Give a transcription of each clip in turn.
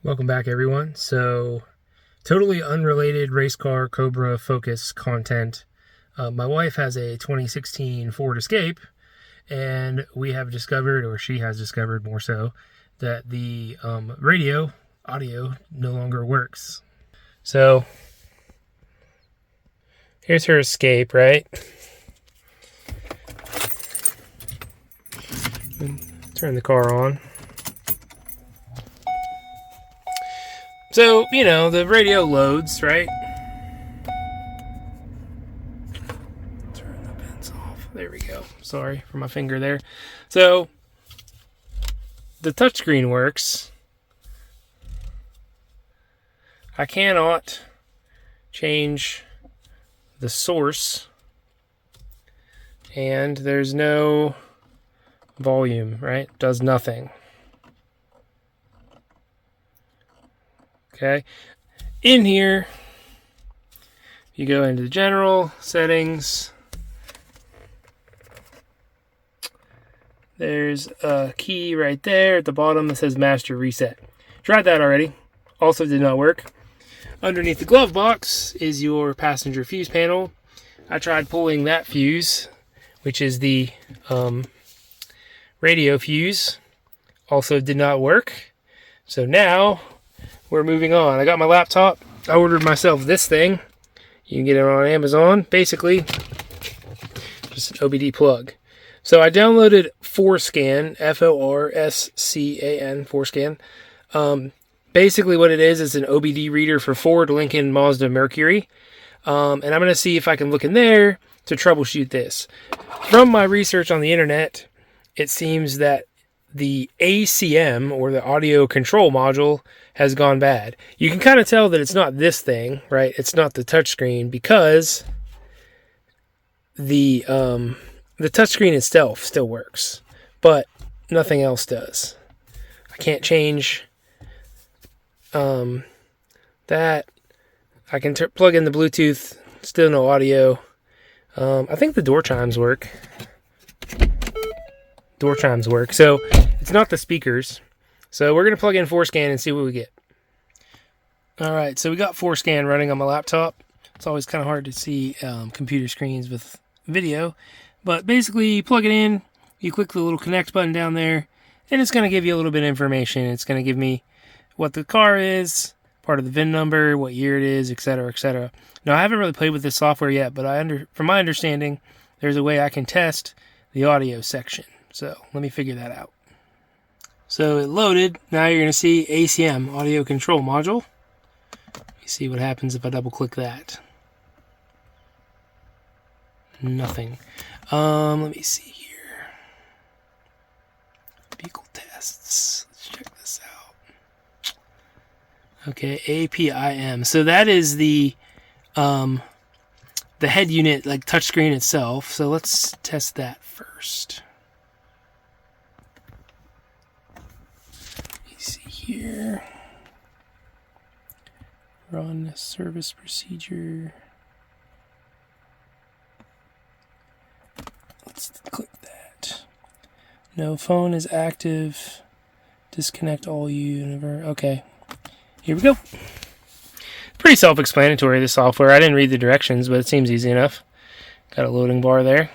Welcome back, everyone. So, totally unrelated race car Cobra Focus content. My wife has a 2016 Ford Escape, and we have discovered, or she has discovered more so, that the audio no longer works. So, here's her Escape, right? Turn the car on. So, the radio loads, right? Turn the vents off. There we go. Sorry for my finger there. So, the touchscreen works. I cannot change the source. And there's no volume, right? Does nothing. Okay, in here, you go into the general settings. There's a key right there at the bottom that says master reset. Tried that already. Also did not work. Underneath the glove box is your passenger fuse panel. I tried pulling that fuse, which is the radio fuse. Also did not work. So now we're moving on. I got my laptop. I ordered myself this thing. You can get it on Amazon. Basically, just an OBD plug. So I downloaded Forscan, Forscan, Forscan. Basically what it is an OBD reader for Ford, Lincoln, Mazda, Mercury. And I'm going to see if I can look in there to troubleshoot this. From my research on the internet, it seems that the ACM, or the audio control module, has gone bad. You can kind of tell that it's not this thing, right? It's not the touchscreen, because the touchscreen itself still works, but nothing else does. I can't change that. I can plug in the Bluetooth, still no audio. I think the door chimes work. So it's not the speakers. So we're going to plug in Forscan and see what we get. Alright, so we got Forscan running on my laptop. It's always kind of hard to see computer screens with video. But basically, you plug it in, you click the little connect button down there, and it's going to give you a little bit of information. It's going to give me what the car is, part of the VIN number, what year it is, etc., etc. Now, I haven't really played with this software yet, but from my understanding, there's a way I can test the audio section. So let me figure that out. So it loaded. Now you're going to see ACM, audio control module. Let me see what happens if I double click that. Nothing. Let me see here. Vehicle tests. Let's check this out. Okay, APIM. So that is the head unit, like touchscreen itself. So let's test that first. Here, run service procedure. Let's click that. No phone is active. Disconnect all universe. Okay, here we go. Pretty self-explanatory, this software. I didn't read the directions, but it seems easy enough. Got a loading bar there.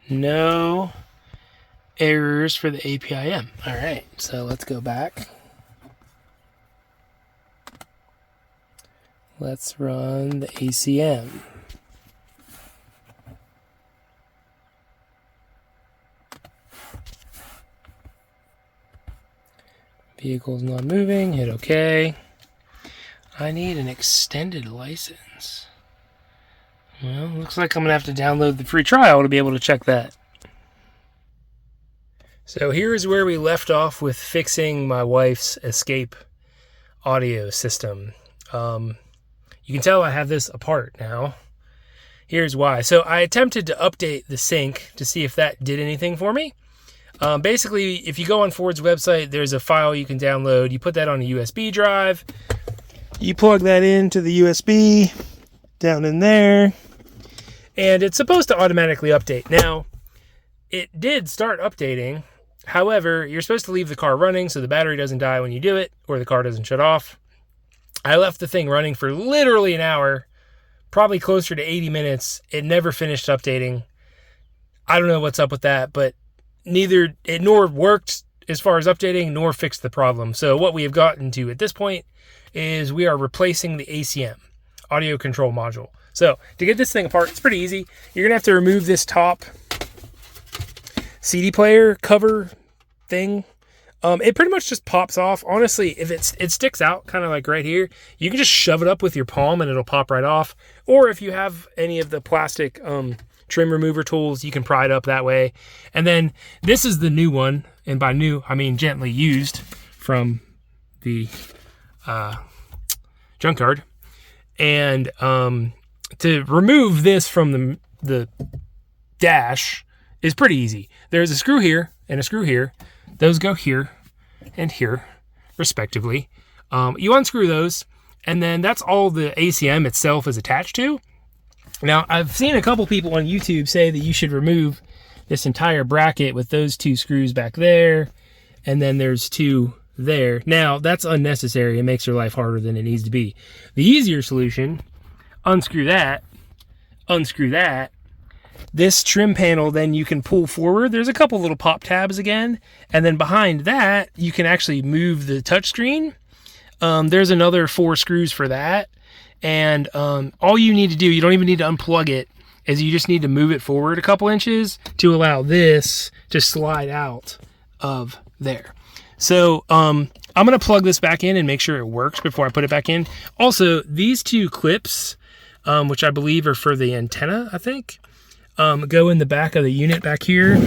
No errors for the APIM. All right, so let's go back. Let's run the ACM. Vehicle's not moving. Hit OK. I need an extended license. Well, looks like I'm going to have to download the free trial to be able to check that. So here's where we left off with fixing my wife's Escape audio system. You can tell I have this apart now. Here's why. So I attempted to update the sync to see if that did anything for me. Basically, if you go on Ford's website, there's a file you can download. You put that on a USB drive. You plug that into the USB down in there. and it's supposed to automatically update. Now, it did start updating. However, you're supposed to leave the car running so the battery doesn't die when you do it, or the car doesn't shut off. I left the thing running for literally an hour, probably closer to 80 minutes. It never finished updating. I don't know what's up with that, but neither it nor worked as far as updating, nor fixed the problem. So what we have gotten to at this point is we are replacing the ACM, audio control module. So to get this thing apart, it's pretty easy. You're gonna have to remove this top CD player cover thing. It pretty much just pops off. Honestly, if it sticks out kind of like right here, you can just shove it up with your palm and it'll pop right off. Or if you have any of the plastic trim remover tools, you can pry it up that way. And then this is the new one, and by new I mean gently used from the junkyard. And to remove this from the dash is pretty easy. There's a screw here and a screw here. Those go here and here, respectively. You unscrew those, and then that's all the ACM itself is attached to. Now, I've seen a couple people on YouTube say that you should remove this entire bracket with those two screws back there, and then there's two there. Now, that's unnecessary. It makes your life harder than it needs to be. The easier solution, unscrew that, unscrew that. This trim panel, then you can pull forward. There's a couple little pop tabs again. And then behind that, you can actually move the touchscreen. There's another 4 screws for that. And all you need to do, you don't even need to unplug it, is you just need to move it forward a couple inches to allow this to slide out of there. So I'm going to plug this back in and make sure it works before I put it back in. Also, these 2 clips, which I believe are for the antenna, I think, go in the back of the unit back here.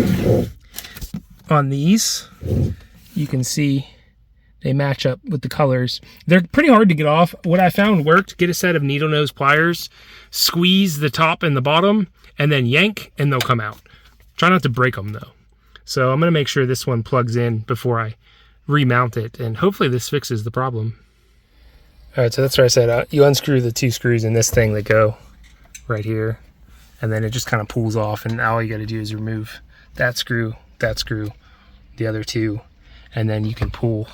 On these, you can see they match up with the colors. They're pretty hard to get off. What I found worked: get a set of needle nose pliers, squeeze the top and the bottom, and then yank, and they'll come out. Try not to break them though. So I'm gonna make sure this one plugs in before I remount it, and hopefully this fixes the problem. All right, so that's what I said. You unscrew the 2 screws in this thing that go right here, and then it just kind of pulls off, and all you got to do is remove that screw, the other 2, and then you can pull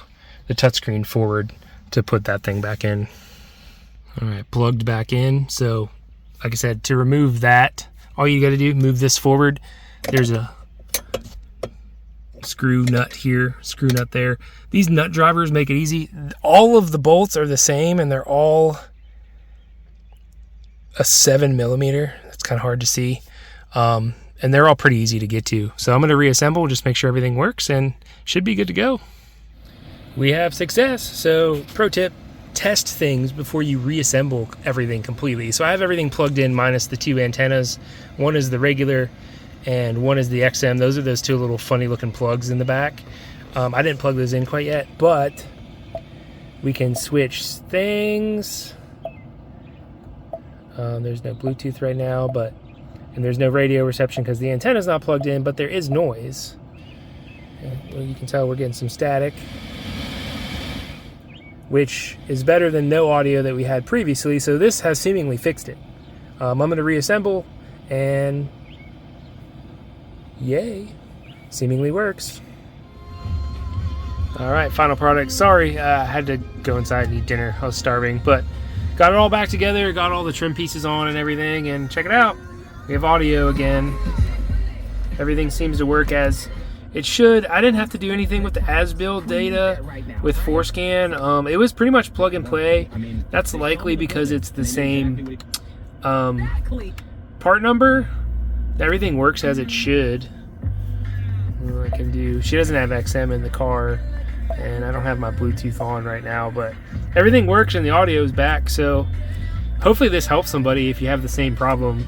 the touchscreen forward to put that thing back in. All right, plugged back in. So like I said, to remove that, all you got to do, move this forward. There's a screw nut here, screw nut there. These nut drivers make it easy. All of the bolts are the same, and they're all a 7mm. That's kind of hard to see. And they're all pretty easy to get to. So I'm going to reassemble, just make sure everything works, and should be good to go. We have success. So pro tip, test things before you reassemble everything completely. So I have everything plugged in minus the 2 antennas. One is the regular and one is the XM. Those are those 2 little funny looking plugs in the back. I didn't plug those in quite yet, but we can switch things. There's no Bluetooth right now, and there's no radio reception because the antenna's not plugged in, but there is noise. Well, you can tell we're getting some static, which is better than no audio that we had previously. So this has seemingly fixed it. I'm going to reassemble, and yay, seemingly works. All right, final product. Sorry, I had to go inside and eat dinner. I was starving, but got it all back together, got all the trim pieces on and everything, and check it out. We have audio again. Everything seems to work as it should. I didn't have to do anything with the as-built data with Forscan. It was pretty much plug and play. That's likely because it's the same part number. Everything works as it should. What I can do. She doesn't have XM in the car, and I don't have my Bluetooth on right now, but everything works and the audio is back. So hopefully this helps somebody if you have the same problem.